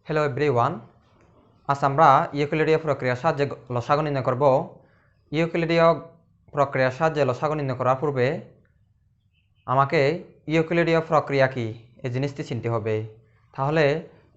Hello everyone, আজ আমরা ইউক্লিডীয় প্রক্রিয়ার সাহায্যে লসাগু নির্ণয় করব। ইউক্লিডীয় প্রক্রিয়ার সাহায্যে লসাগু নির্ণয় করার পূর্বে আমাকে ইউক্লিডীয় প্রক্রিয়া কি এই জিনিসটি চিনতে হবে। তাহলে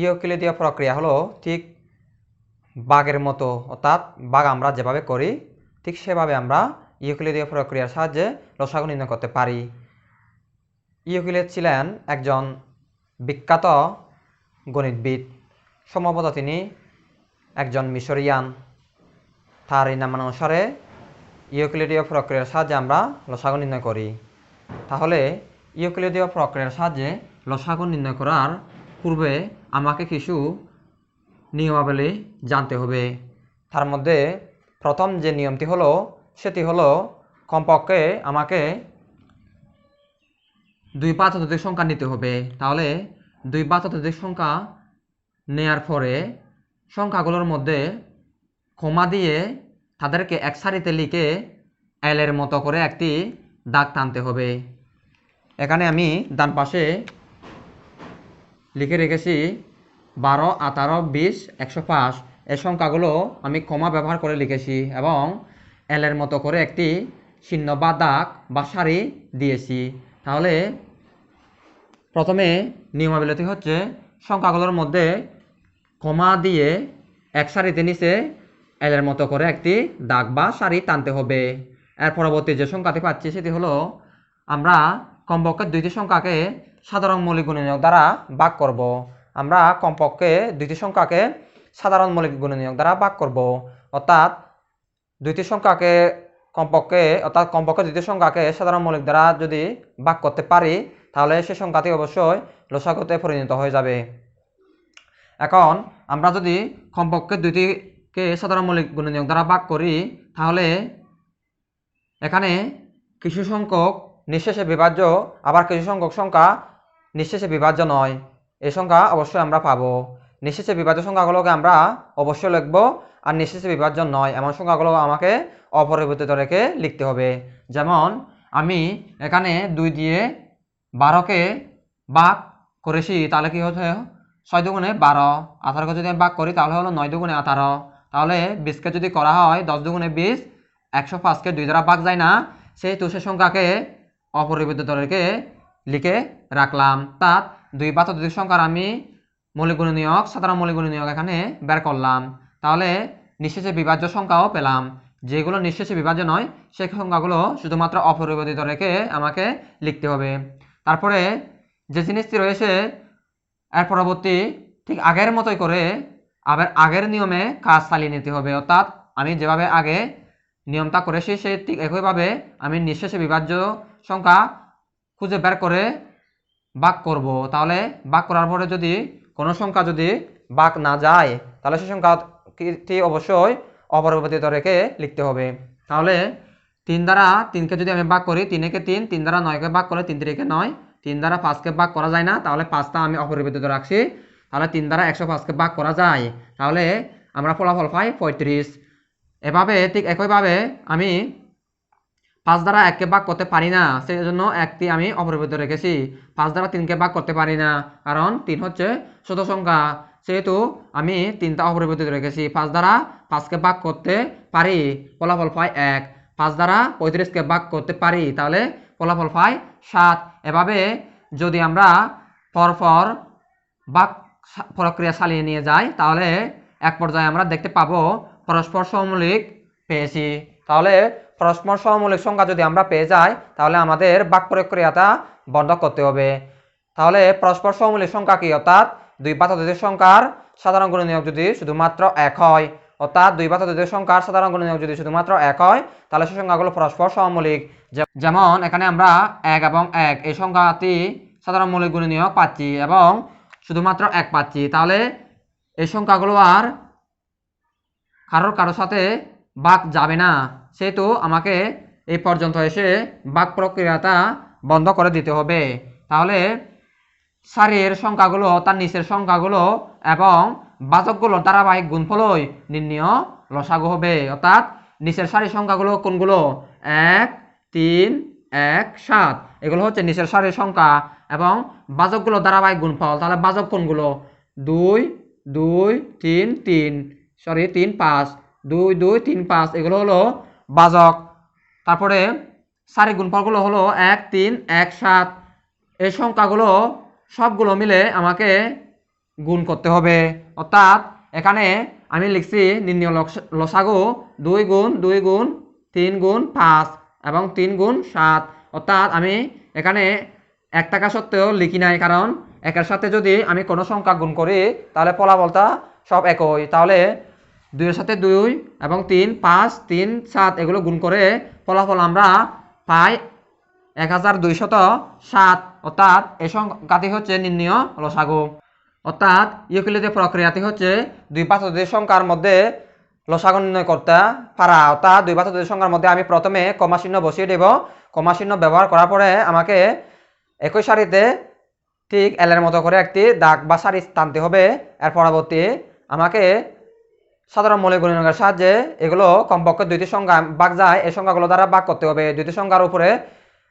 ইউক্লিডীয় প্রক্রিয়া হলো ঠিক বাঘের মতো, অর্থাৎ বাঘ আমরা যেভাবে করি ঠিক সেভাবে আমরা ইউক্লিডীয় প্রক্রিয়ার সাহায্যে লসাগু নির্ণয় করতে পারি। ইউক্লিড ছিলেন একজন বিখ্যাত গণিতবিদ। সম্ভবত তিনি একজন মিশরিয়ান। তার এই নামানুসারে ইউক্লিডীয় প্রক্রিয়ার সাহায্যে আমরা লসাগু নির্ণয় করি। তাহলে ইউক্লিডীয় প্রক্রিয়ার সাহায্যে লসাগু নির্ণয় করার পূর্বে আমাকে কিছু নিয়মাবলী জানতে হবে। তার মধ্যে প্রথম যে নিয়মটি হলো সেটি হলো কমপক্ষে আমাকে 2 বা ততোধিক সংখ্যা নিতে হবে। তাহলে 2 বা ততোধিক সংখ্যা নেয়ার পরে সংখ্যাগুলোর মধ্যে কমা দিয়ে তাদেরকে এক সারিতে লিখে এলের মতো করে একটি দাগ টানতে হবে। এখানে আমি ডান পাশে লিখে রেখেছি 12, 18, 20, 105। এই সংখ্যাগুলো আমি কমা ব্যবহার করে লিখেছি এবং এলের মতো করে একটি চিহ্ন বা দাগ বা সারি দিয়েছি। তাহলে প্রথমে নিয়মাবলীটি হচ্ছে সংখ্যাগুলোর মধ্যে কমা দিয়ে এক সারিতে নিচে এলের মতো করে একটি দাগ বা সারি টানতে হবে। এর পরবর্তী যে সংখ্যাটি পাচ্ছি সেটি হলো আমরা কমপক্ষে 2টি সংখ্যাকে সাধারণ মৌলিক গুণনীয়ক দ্বারা ভাগ করব। আমরা কমপক্ষে 2টি সংখ্যাকে সাধারণ মৌলিক গুণনীয়ক দ্বারা ভাগ করব। অর্থাৎ 2টি সংখ্যাকে কমপক্ষে 2টি সংখ্যাকে সাধারণ মৌলিক দ্বারা যদি ভাগ করতে পারি তাহলে সেই সংখ্যাটি অবশ্যই লসাগুতে পরিণত হয়ে যাবে। এখন আমরা যদি কমপক্ষে 2টিকে সাধারণ মৌলিক গুণনীয়ক দ্বারা ভাগ করি তাহলে এখানে কিছু সংখ্যক নিঃশেষে বিভাজ্য, আবার কিছু সংখ্যক সংখ্যা নিঃশেষে বিভাজ্য নয়। এই সংখ্যা অবশ্যই আমরা পাবো। নিঃশেষে বিভাজ্য সংখ্যাগুলোকে আমরা অবশ্যই লিখব, আর নিঃশেষে বিভাজ্য নয় এমন সংখ্যাগুলো আমাকে অপরিবর্তিত রেখে লিখতে হবে। যেমন আমি এখানে 2 দিয়ে 12কে ভাগ করেছি, তাহলে কি হচ্ছে 6 দুগুণে 12। 18কে যদি আমি ভাগ করি তাহলে হলো 9 দুগুণে 18। তাহলে 20কে যদি করা হয় 10 দুগুণে 20। 105কে 2 দ্বারা ভাগ যায় না, সেহেতু সে সংখ্যাকে অপরিবর্তিত রেখে লিখে রাখলাম। তার 2 বা ততোধিক সংখ্যার আমি মৌলিক গুণনীয়ক, সাধারণ মৌলিক গুণনীয়ক এখানে বের করলাম। তাহলে নিঃশেষে বিভাজ্য সংখ্যাও পেলাম। যেগুলো নিঃশেষে বিভাজ্য নয় সেই সংখ্যাগুলো শুধুমাত্র অপরিবর্তিত রেখে আমাকে লিখতে হবে। তারপরে যে জিনিসটি রয়েছে এর পরবর্তী ঠিক আগের মতোই করে আবার আগের নিয়মে কাজ চালিয়ে নিতে হবে। অর্থাৎ আমি যেভাবে আগে নিয়মটা করেছি সেই ঠিক একইভাবে আমি নিঃশেষে বিভাজ্য সংখ্যা খুঁজে বের করে ভাগ করব। তাহলে ভাগ করার পরে যদি কোনো সংখ্যা যদি ভাগ না যায় তাহলে সেই সংখ্যাটি অবশ্যই অপরিবর্তিত রেখে লিখতে হবে। তাহলে 3 দ্বারা 3কে যদি আমি ভাগ করি 3 একে 3, 3 দ্বারা 9কে ভাগ করে 3 3 9, 3 দ্বারা 5কে ভাগ করা যায় না, তাহলে 5টা আমি অপরিবর্তিত রাখছি। তাহলে 3 দ্বারা 105কে ভাগ করা যায়, তাহলে আমরা ফলাফল পাই 35। এভাবে ঠিক একইভাবে আমি 5 দ্বারা 1কে ভাগ করতে পারি না, সেই জন্য 1টি আমি অপরিবর্তিত রেখেছি। 5 দ্বারা 3কে ভাগ করতে পারি না, কারণ 3 হচ্ছে ছোট সংখ্যা, সেহেতু আমি 3টা অপরিবর্তিত রেখেছি। 5 দ্বারা 5কে ভাগ করতে পারি, ফলাফল পাই 1। 5 দ্বারা 35কে ভাগ করতে পারি, তাহলে ফলাফল পাই 7। এভাবে যদি আমরা পরপর ভাগ প্রক্রিয়া চালিয়ে নিয়ে যাই তাহলে এক পর্যায়ে আমরা দেখতে পাবো পরস্পর সমমৌলিক পেয়েছি। তাহলে পরস্পর সমমৌলিক সংখ্যা যদি আমরা পেয়ে যাই তাহলে আমাদের ভাগ প্রক্রিয়াটা বন্ধ করতে হবে। তাহলে পরস্পর সমমৌলিক সংখ্যা কি? অর্থাৎ 2 বা ততোধিক সংখ্যার সাধারণ গুণনীয়ক যদি শুধুমাত্র 1 হয়, অর্থাৎ 2 বা ততোধিক সংখ্যার সাধারণ গুণনীয়ক যদি শুধুমাত্র 1 হয় তাহলে সেই সংখ্যাগুলো পরস্পর সমমৌলিক। যেমন এখানে আমরা 1 এবং 1 এই সংখ্যাটি সাধারণ মৌলিক গুণনীয়ক পাচ্ছি এবং শুধুমাত্র 1 পাচ্ছি। তাহলে এই সংখ্যাগুলো আর কারোর সাথে ভাগ যাবে না, সেহেতু আমাকে এই পর্যন্ত এসে ভাগ প্রক্রিয়াটা বন্ধ করে দিতে হবে। তাহলে সারির সংখ্যাগুলো তার নিচের সংখ্যাগুলো এবং বাচকগুলো ধারাবাহিক গুণফলই নির্ণেয় লসাগু হবে। অর্থাৎ নিচের সারির সংখ্যাগুলো কোনগুলো? 1, 3, 1, 7 এগুলো হচ্ছে নিচের সারির সংখ্যা এবং বাচকগুলো ধারাবাহিক গুণফল। তাহলে বাচক কোনগুলো? 2, 2 3 3 সরি 3 5 2 2 3 5 এগুলো হলো ভাজক। তারপরে সারি গুণফলগুলো হলো 1 3 1 7। এই সংখ্যাগুলো সবগুলো মিলে আমাকে গুণ করতে হবে। অর্থাৎ এখানে আমি লিখছি নির্ণয় লসাগু 2 গুণ 2 গুণ 3 গুণ 5 এবং 3 গুণ 7। অর্থাৎ আমি এখানে 1 থাকা সত্ত্বেও লিখি নাই, কারণ একের সাথে যদি আমি কোনো সংখ্যা গুণ করি তাহলে ফলাফলটা সব একই। তাহলে 2 এর সাথে 2 এবং 3 5 3 7 এগুলো গুণ করে ফলাফল আমরা পাই 1207। অর্থাৎ এই সংখ্যাটি হচ্ছে নির্ণয় লসাগু। অর্থাৎ ইউক্লিডীয় প্রক্রিয়াটি হচ্ছে দুই প্রাচুর্যের সংখ্যার মধ্যে লসাগু নির্ণয় করতে পারা। অর্থাৎ দুই প্রাচুর্যের সংখ্যার মধ্যে আমি প্রথমে কমা চিহ্ন বসিয়ে দেব। কমা চিহ্ন ব্যবহার করার পরে আমাকে একই সারিতে ঠিক এলের মতো করে একটি দাগ বা সারি টানতে হবে। এর পরবর্তী আমাকে সাধারণ মৌলিক গুণনীয়কের সাহায্যে এগুলো কমপক্ষে দুইটি সংখ্যা ভাগ যায়, এই সংখ্যাগুলো দ্বারা ভাগ করতে হবে। দুইটি সংখ্যার উপরে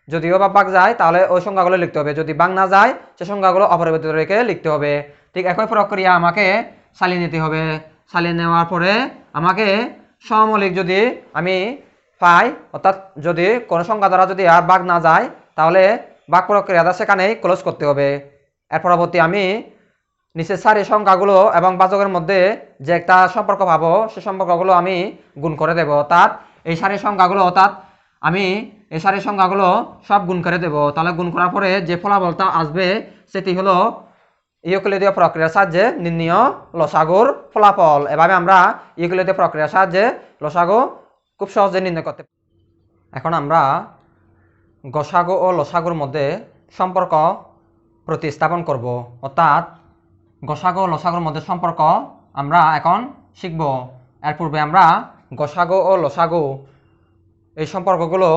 যদিও বা ভাগ যায় তাহলে ওই সংখ্যাগুলো লিখতে হবে, যদি ভাগ না যায় সে সংখ্যাগুলো অপরিবর্তিত রেখে লিখতে হবে। ঠিক একই প্রক্রিয়া আমাকে চালিয়ে নিতে হবে। চালিয়ে নেওয়ার পরে আমাকে সমমৌলিক যদি আমি পাই, অর্থাৎ যদি কোনো সংখ্যা দ্বারা যদি আর ভাগ না যায় তাহলে ভাগ প্রক্রিয়াটা সেখানেই ক্লোজ করতে হবে। এর পরবর্তী আমি নিচের সারি সংখ্যাগুলো এবং ভাজকের মধ্যে যে একটা সম্পর্ক পাবো সে সম্পর্কগুলো আমি গুণ করে দেব। অর্থাৎ এই সারির সংখ্যাগুলো আমি এই সারির সংখ্যাগুলো সব গুণ করে দেব। তাহলে গুণ করার পরে যে ফলাফলটা আসবে সেটি হলো ইউক্লিডীয় প্রক্রিয়ার সাহায্যে নির্ণয় লসাগুর ফলাফল। এভাবে আমরা ইউক্লিডীয় প্রক্রিয়ার সাহায্যে লসাগু খুব সহজে নির্ণয় করতে পারি। এখন আমরা গসাগু ও লসাগুর মধ্যে সম্পর্ক প্রতিস্থাপন করব। অর্থাৎ গসাগু ও লসাগুর মধ্যে সম্পর্ক আমরা এখন শিখব। এর পূর্বে আমরা গসাগু ও লসাগু এই সম্পর্কগুলো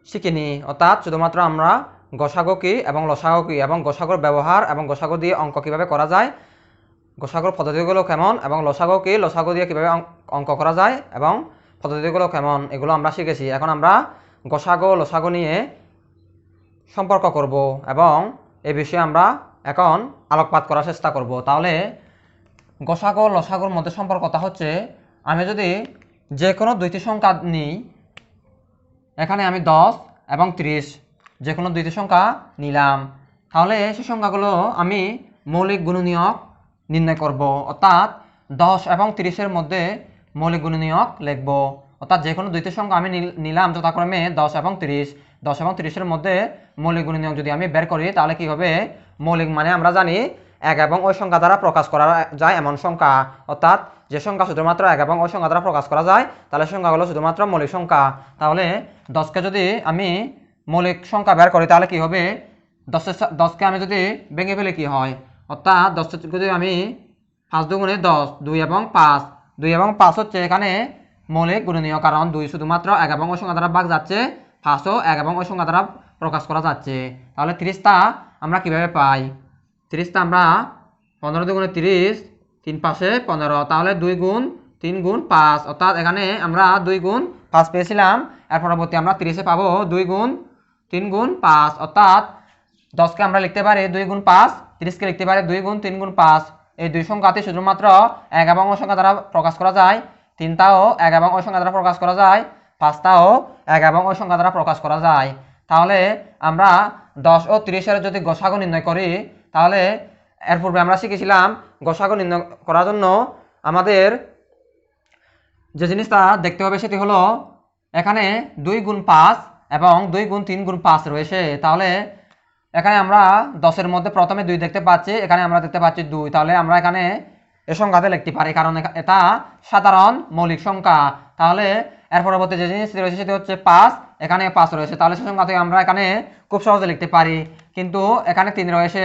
শিখিনি। অর্থাৎ শুধুমাত্র আমরা গসাগু কি এবং লসাগু কি এবং গসাগুর ব্যবহার এবং গসাগু দিয়ে অঙ্ক কীভাবে করা যায়, গসাগুর পদ্ধতিগুলো কেমন এবং লসাগু কি লসাগু দিয়ে কীভাবে অঙ্ক করা যায় এবং পদ্ধতিগুলো কেমন, এগুলো আমরা শিখেছি। এখন আমরা গসাগু লসাগু নিয়ে সম্পর্ক করব এবং এই বিষয়ে আমরা এখন আলোকপাত করার চেষ্টা করব। তাহলে গসাগু লসাগুর মধ্যে সম্পর্কটা হচ্ছে, আমি যদি যে কোনো দুইটি সংখ্যা নিই, এখানে আমি 10 এবং 30 যে কোনো দুইটি সংখ্যা নিলাম, তাহলে সেই সংখ্যাগুলো আমি মৌলিক গুণনীয়ক নির্ণয় করব। অর্থাৎ 10 এবং 30-এর মধ্যে মৌলিক গুণনীয়ক লিখব। অর্থাৎ যে কোনো দুইটি সংখ্যা আমি নিলাম যথাক্রমে 10 এবং 30। 10 এবং 30-এর মধ্যে মৌলিক গুণনীয়ক যদি আমি বের করি তাহলে কি হবে, মৌলিক মানে আমরা জানি এক এবং ওই সংখ্যা দ্বারা প্রকাশ করা যায় এমন সংখ্যা। অর্থাৎ যে সংখ্যা শুধুমাত্র এক এবং ওই সংখ্যা দ্বারা প্রকাশ করা যায় তাহলে সংখ্যাগুলো শুধুমাত্র মৌলিক সংখ্যা। তাহলে 10কে যদি আমি মৌলিক সংখ্যা বের করি তাহলে কি হবে, 10কে আমি যদি ভেঙে ফেলে কি হয়, অর্থাৎ 10কে যদি আমি 5 দুগুণে 10, 2 এবং 5, 2 এবং 5 হচ্ছে এখানে মৌলিক গুণনীয়ক, কারণ 2 শুধুমাত্র এক এবং ওই সংখ্যা দ্বারা ভাগ যাচ্ছে, 5ও এক এবং ওই সংখ্যা দ্বারা প্রকাশ করা যাচ্ছে। তাহলে 30টা আমরা কিভাবে পাই, 30টা আমরা 15 দুগুণে 30, 3 পাশে 15, তাহলে 2 গুণ 3 গুণ 5, অর্থাৎ এখানে আমরা 2 গুণ 5 পেয়েছিলাম। এর পরবর্তী আমরা 30-এ পাবো 2 গুণ 3 গুণ 5, অর্থাৎ 10কে আমরা লিখতে পারি 2 গুণ 5, 30কে লিখতে পারি 2 গুণ 3 গুণ 5। এই দুই সংখ্যাতে শুধুমাত্র এক এবং ওই সংখ্যা দ্বারা প্রকাশ করা যায়, 3টাও এক এবং ওই সংখ্যা দ্বারা প্রকাশ করা যায়, 5টাও এক এবং ওই সংখ্যা দ্বারা প্রকাশ করা যায়। তাহলে আমরা 10 ও 30-এর যদি গসাগু নির্ণয় করি তাহলে এর পূর্বে আমরা শিখেছিলাম গসাগু নির্ণয় করার জন্য আমাদের যে জিনিসটা দেখতে হবে সেটি হলো এখানে 2 গুণ 5 এবং 2 গুণ 3 গুণ 5 রয়েছে। তাহলে এখানে আমরা 10-এর মধ্যে প্রথমে 2 দেখতে পাচ্ছি, এখানে আমরা দেখতে পাচ্ছি 2, তাহলে আমরা এখানে এই সংখ্যাতে লিখতে পারি কারণ এটা সাধারণ মৌলিক সংখ্যা। তাহলে এর পরবর্তী যে জিনিসটি রয়েছে সেটি হচ্ছে 5, এখানে 5 রয়েছে, তাহলে সেই সংখ্যাতে আমরা এখানে খুব সহজে লিখতে পারি, কিন্তু এখানে 3 রয়েছে,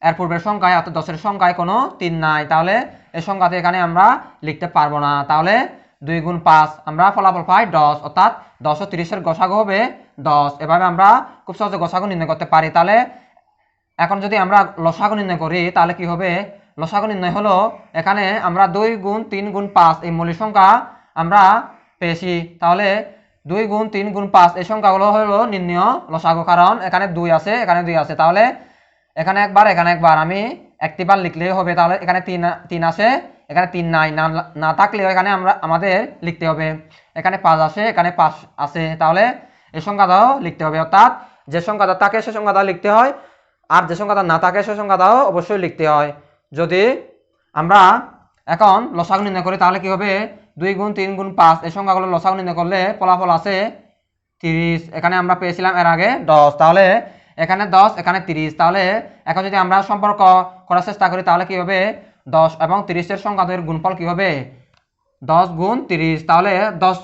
এর পূর্বের সংখ্যায় অর্থাৎ 10-এর সংখ্যায় কোনো 3 নাই, তাহলে এই সংখ্যাতে এখানে আমরা লিখতে পারবো না। তাহলে 2 গুণ 5 আমরা ফলাফল পাই 10, অর্থাৎ 10 ও 30-এর গসাগু হবে 10। এভাবে আমরা খুব সহজে গসাগু নির্ণয় করতে পারি। তাহলে এখন যদি আমরা লসাগু নির্ণয় করি তাহলে কি হবে, লসাগু নির্ণয় হলো এখানে আমরা 2 গুণ 3 গুণ 5 এই মৌলিক সংখ্যা আমরা পেয়েছি, তাহলে 2 গুণ 3 গুণ 5 এই সংখ্যাগুলো হলো নির্ণয় লসাগু, কারণ এখানে 2 আছে, এখানে 2 আছে, তাহলে এখানে একবার এখানে একবার আমি একটিবার লিখলেই হবে। তাহলে এখানে 3 আসে, এখানে 3 নাই, না থাকলেও এখানে আমাদের লিখতে হবে। এখানে 5 আসে, এখানে 5 আসে, তাহলে এই সংখ্যাটাও লিখতে হবে। অর্থাৎ যে সংখ্যাটা থাকে সে সংখ্যাটাও লিখতে হয়, আর যে সংখ্যাটা না থাকে সে সংখ্যাটাও অবশ্যই লিখতে হয়। যদি আমরা এখন লসাগু নির্ণয় করি তাহলে কি হবে, 2 গুণ 3 গুণ 5 এই সংখ্যাগুলো লসাগু নির্ণয় করলে ফলাফল আছে 30। এখানে আমরা পেয়েছিলাম এর আগে 10, তাহলে এখানে 10, এখানে 30। তাহলে এখন যদি আমরা সম্পর্ক করার চেষ্টা করি তাহলে কি হবে, 10 এবং 30 এর সংখ্যাদের গুণফল কি হবে, 10 গুণ 30। তাহলে 10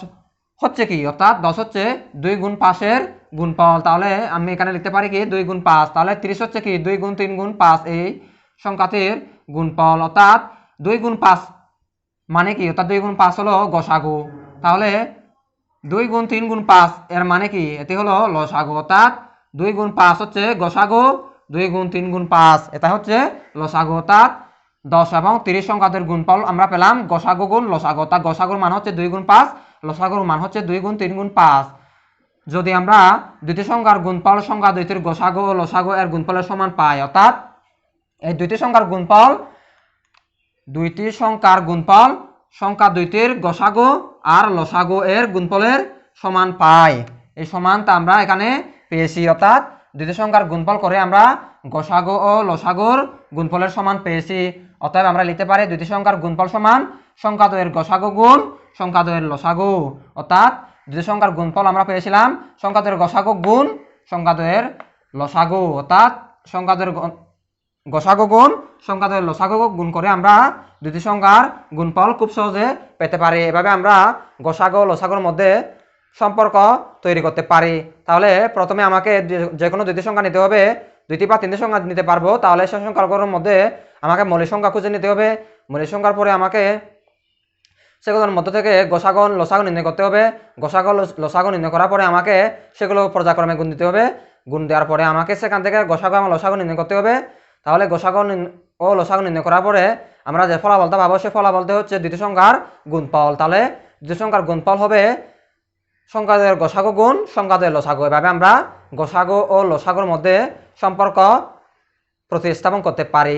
হচ্ছে কি, অর্থাৎ 10 হচ্ছে 2 গুণ 5 এর গুণফল। তাহলে আমি এখানে লিখতে পারি কি 2 গুণ 5। তাহলে 30 হচ্ছে কি 2 গুণ 3 গুণ 5 এই সংখ্যাটির গুণফল। অর্থাৎ 2 গুণ 5 মানে কি, অর্থাৎ 2 গুণ 5 হলো গসাগু। তাহলে 2 গুণ 3 গুণ 5 এর মানে কি, এটি হলো লসাগু। অর্থাৎ 2 গুণ 5 হচ্ছে গসাগু, 2 গুণ 3 গুণ 5 এটা হচ্ছে লসাগু। অর্থাৎ 10 এবং 30 সংখ্যাদের গুণফল আমরা পেলাম গসাগু গুণ লসাগু। অর্থাৎ গসাগুর মান হচ্ছে 2 গুণ 5, লসাগুর মান হচ্ছে 2 গুণ 3 গুণ 5। যদি আমরা দুটি সংখ্যার গুণফল সংখ্যা দুইটির গসাগু ও লসাগু এর গুণফলের সমান পাই, অর্থাৎ এই দুইটি সংখ্যার গুণফল, দুইটি সংখ্যার গুণফল সংখ্যা দুইটির গসাগু আর লসাগু এর গুণফলের সমান পাই, এই সমানটা আমরা এখানে পেয়েছি। অর্থাৎ দুইটি সংখ্যার গুণফল করে আমরা গসাগু ও লসাগুর গুণফলের সমান পেয়েছি। অতএব আমরা লিখতে পারি দুইটি সংখ্যার গুণফল সমান সংখ্যা দ্বয়ের গসাগু গুণ সংখ্যা দ্বয়ের লসাগু। অর্থাৎ দুটি সংখ্যার গুণফল আমরা পেয়েছিলাম সংখ্যা দ্বয়ের গসাগু গুণ সংখ্যা দ্বয়ের লসাগু। অর্থাৎ সংখ্যা দ্বয়ের গসাগু গুণ সংখ্যা দ্বয়ের লসাগু গুণ করে আমরা দুটি সংখ্যার গুণফল খুব সহজে পেতে পারি। এভাবে আমরা গসাগু ও লসাগুর মধ্যে সম্পর্ক তৈরি করতে পারি। তাহলে প্রথমে আমাকে যে কোনো দুটি সংখ্যা নিতে হবে, দুইটি বা তিনটি সংখ্যা নিতে পারবো। তাহলে সেই সংখ্যাগুলোর মধ্যে আমাকে মৌলিক সংখ্যা খুঁজে নিতে হবে। মৌলিক সংখ্যার পরে আমাকে সেগুলোর মধ্য থেকে গসাগু লসাগু নির্ণয় করতে হবে। গসাগু লসাগু নির্ণয় করার পরে আমাকে সেগুলো পর্যায়ক্রমে গুণ দিতে হবে। গুণ দেওয়ার পরে আমাকে সেখান থেকে গসাগু এবং লসাগু নির্ণয় করতে হবে। তাহলে গসাগু ও লসাগু নির্ণয় করার পরে আমরা যে ফলাফলটা পাবো সেই ফলাফলটা হচ্ছে দুটি সংখ্যার গুণফল। তাহলে দুটি সংখ্যার গুণফল হবে সংখ্যা দ্বয়ের গসাগু গুণ সংখ্যা দ্বয়ের লসাগু। এভাবে আমরা গসাগু ও লসাগুর মধ্যে সম্পর্ক প্রতিস্থাপন করতে পারি।